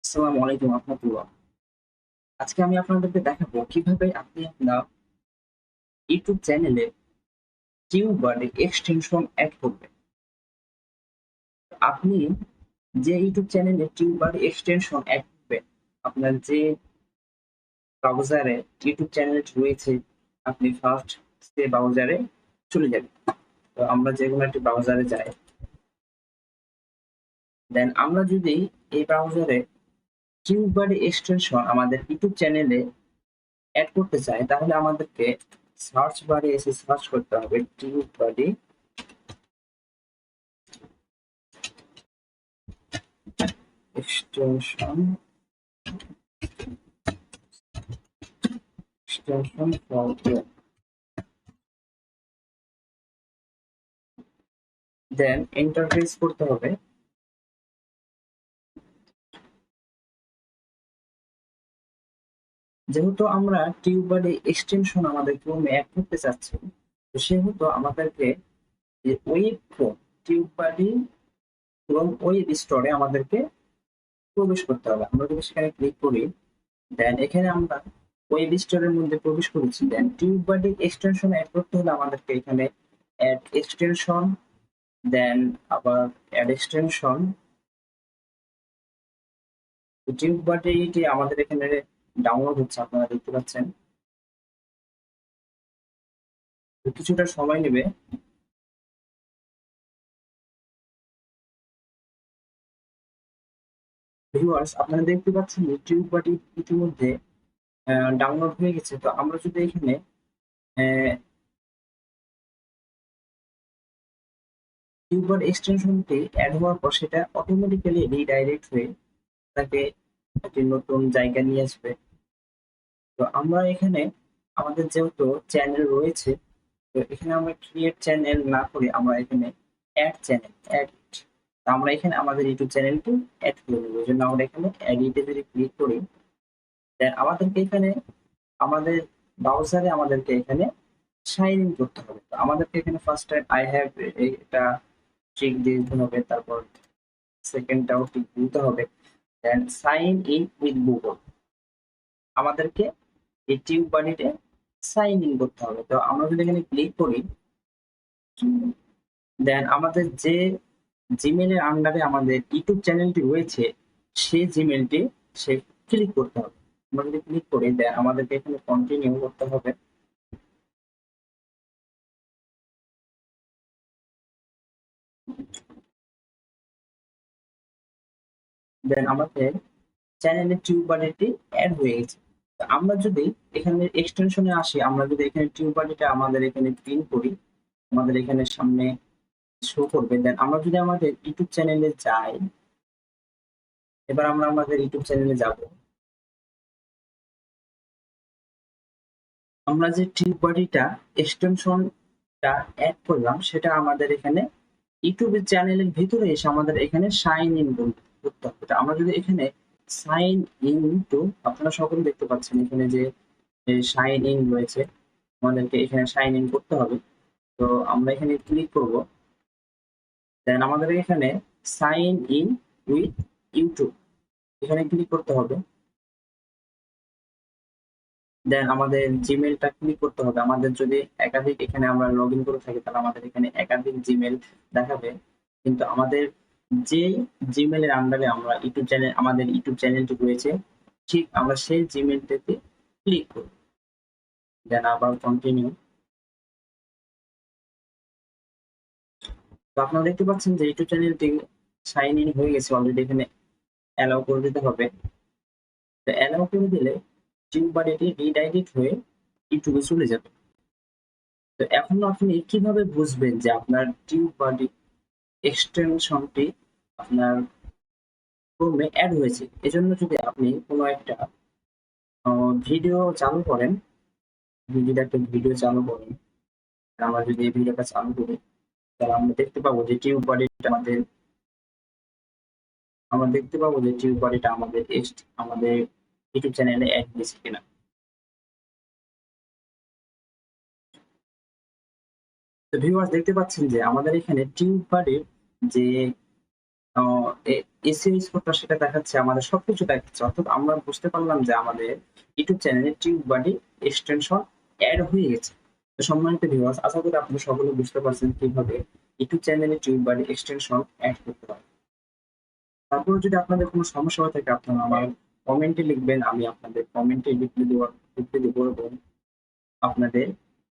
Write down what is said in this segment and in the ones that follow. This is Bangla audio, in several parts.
আসসালামু আলাইকুম রহমতুল্লাহ। আজকে আমি আপনাদেরকে দেখাবো কিভাবে আপনি আপনার ইউটিউব চ্যানেলে টিউবার এক্সটেনশন অ্যাড করবেন। আপনি যে ইউটিউব চ্যানেলে টিউবার এক্সটেনশন অ্যাড করবেন, আপনার যে ব্রাউজারে ইউটিউব চ্যানেলটি রয়েছে, আপনি ফার্স্ট সে ব্রাউজারে চলে যাবেন। তো আমরা যেকোনো একটি ব্রাউজারে যাই, দেন আমরা যদি এই ব্রাউজারে টিউবার এক্সটেনশন আমাদের ইউটিউব চ্যানেলে অ্যাড করতে চাই, তাহলে আমাদেরকে সার্চ বারে এসে সার্চ করতে হবে TubeBuddy extension for Chrome. Then enter press করতে হবে। যেহেতু আমরা টিউব বাডি এক্সটেনশন আমাদের ক্রোমে অ্যাড করতে চাচ্ছি, তো সেহেতু আমাদেরকে যে web Chrome TubeBuddy Chrome web স্টোরে আমাদেরকে প্রবেশ করতে হবে। আমরা যদি সেখানে ক্লিক করি, দেন এখানে আমরা ওয়েব স্টোরের মধ্যে প্রবেশ করেছি। দেন টিউব বাডি এক্সটেনশন অ্যাড করতে হলে আমাদেরকে এখানে অ্যাড এক্সটেনশন, দেন আবার অ্যাড এক্সটেনশন। টিউব বাডিটি আমাদের এখানে ডাউনলোড হচ্ছে, আপনারা দেখতে পাচ্ছেন। তো কিছুটা সময় নেবে। ভিউয়ার্স, আপনারা দেখতে পাচ্ছেন যে টিউব বাডি ইতিমধ্যে ডাউনলোড হয়ে গেছে। তো আমরা যদি এখানে টিউব বাডি এক্সটেনশনটি অ্যাড হওয়ার পর সেটা অটোমেটিক্যালি রিডাইরেক্ট হয়ে তাকে একটি নতুন জায়গা নিয়ে আসবে। তো আমরা এখানে আমাদের যেহেতু চ্যানেল রয়েছে, তো এখানে আমরা ক্রিয়েট চ্যানেল না করে আমরা এখানে অ্যাড চ্যানেল অ্যাড, আমরা এখানে আমাদের ইউটিউব চ্যানেলটি অ্যাড করে নেবো। এই জন্য আমরা এখানে এডিটে যদি ক্লিক করি, দেন আমাদেরকে এখানে আমাদের ব্রাউজারে আমাদেরকে এখানে সাইন ইন করতে হবে। তো আমাদেরকে এখানে ফার্স্ট টাইম আই হ্যাভ এটা ঠিক দিতে হবে, তারপর সেকেন্ডটাও ঠিক দিতে হবে। দেন সাইন ইন উইথ গুগল, আমাদেরকে এই টিউব বাডিতে সাইন ইন করতে হবে। তো আমরা যদি এখানে ক্লিক করি, দেন আমাদের যে জিমেইলের আন্ডারে আমাদের ইউটিউব চ্যানেলটি রয়েছে, সেই জিমেইলটি সে ক্লিক করতে হবে। আমরা যদি ক্লিক করি, দেন আমাদেরকে এখানে কন্টিনিউ করতে হবে। দেন আমাদের চ্যানেলের টিউব বাডিটি অ্যাড হয়ে গেছে। তো আমরা যদি এখানে এক্সটেনশনে আসি, আমরা যদি এখানে টিউব বাডিটা আমাদের এখানে পিন করি, আমাদের এখানে সামনে শো করবে। দেন আমরা যদি আমাদের ইউটিউব চ্যানেলে যাই, এবার আমরা আমাদের ইউটিউব চ্যানেলে যাব। আমরা যে টিউব বডিটা এক্সটেনশনটা অ্যাড করলাম, সেটা আমাদের এখানে ইউটিউবের চ্যানেলের ভিতরে এসে আমাদের এখানে সাইন ইন করতে হবে। তো আমরা যদি এখানে সাইন ইন টু, আপনারা সকলে দেখতে পাচ্ছেন এখানে যে সাইন ইন রয়েছে, আমাদেরকে এখানে সাইন ইন করতে হবে। তো আমরা এখানে ক্লিক করব। দেন আমাদের এখানে সাইন ইন উইথ ইউটিউব, এখানে ক্লিক করতে হবে। দেন আমাদের জিমেইলটা ক্লিক করতে হবে। আমাদের যদি একাধিক এখানে আমরা লগ ইন করে থাকি, তাহলে আমাদের এখানে একাধিক জিমেইল দেখাবে। কিন্তু আমাদের যে জিমেইলের আন্ডারে আমরা ইউটিউব চ্যানেল আমাদের ইউটিউব চ্যানেলটি রয়েছে, ঠিক আমরা সেই জিমেইলটাতে ক্লিক করব। দেন আবার কন্টিনিউ। তো আপনারা দেখতে পাচ্ছেন যে ইউটিউব চ্যানেলটি সাইন ইন হয়ে গেছে অলরেডি। এখানে অ্যালাউ করে দিতে হবে। তো অ্যালাউ করে দিলে টিউব বাডিটি রিডাইরেক্ট হয়ে ইউটিউবে চলে যাবে। তো এখন আপনি কিভাবে বুঝবেন যে আপনার টিউব বাডি এক্সটেনশনটি আপনার ক্রোমে অ্যাড হয়েছে? এজন্য যদি আপনি কোনো একটা ভিডিও চালু করেন, আপনি যদি একটা ভিডিও চালু করেন, আমরা যদি এই ভিডিওটা চালু করি, তাহলে আমরা দেখতে পাবো যে টিউব বডিটা আমাদের ইউটিউব চ্যানেলে অ্যাড হয়েছে কিনা। তো ভিউয়ার্স দেখতে পাচ্ছেন যে আমাদের এখানে টিউব বডির যে এসইও স্কোরটা সেটা দেখাচ্ছে, আমাদের সবকিছু দেখাচ্ছে। অর্থাৎ আমরা বুঝতে পারলাম যে আমাদের ইউটিউব চ্যানেলে টিউব বাডি এক্সটেনশন এড হয়ে গেছে। তো সম্মানিত ভিউয়ার্স, আশা করি আপনারা সকলে বুঝতে পারছেন কিভাবে ইউটিউব চ্যানেলে টিউব বাডি এক্সটেনশন এড করতে হয়। তারপরে যদি আপনাদের কোনো সমস্যা হয়ে থাকে আপনারা আমার কমেন্টে লিখবেন, আমি আপনাদের কমেন্টে রিপ্লাই দেবো এবং আপনাদের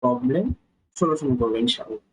প্রবলেম সলিউশন করবো ইনশাআল্লাহ।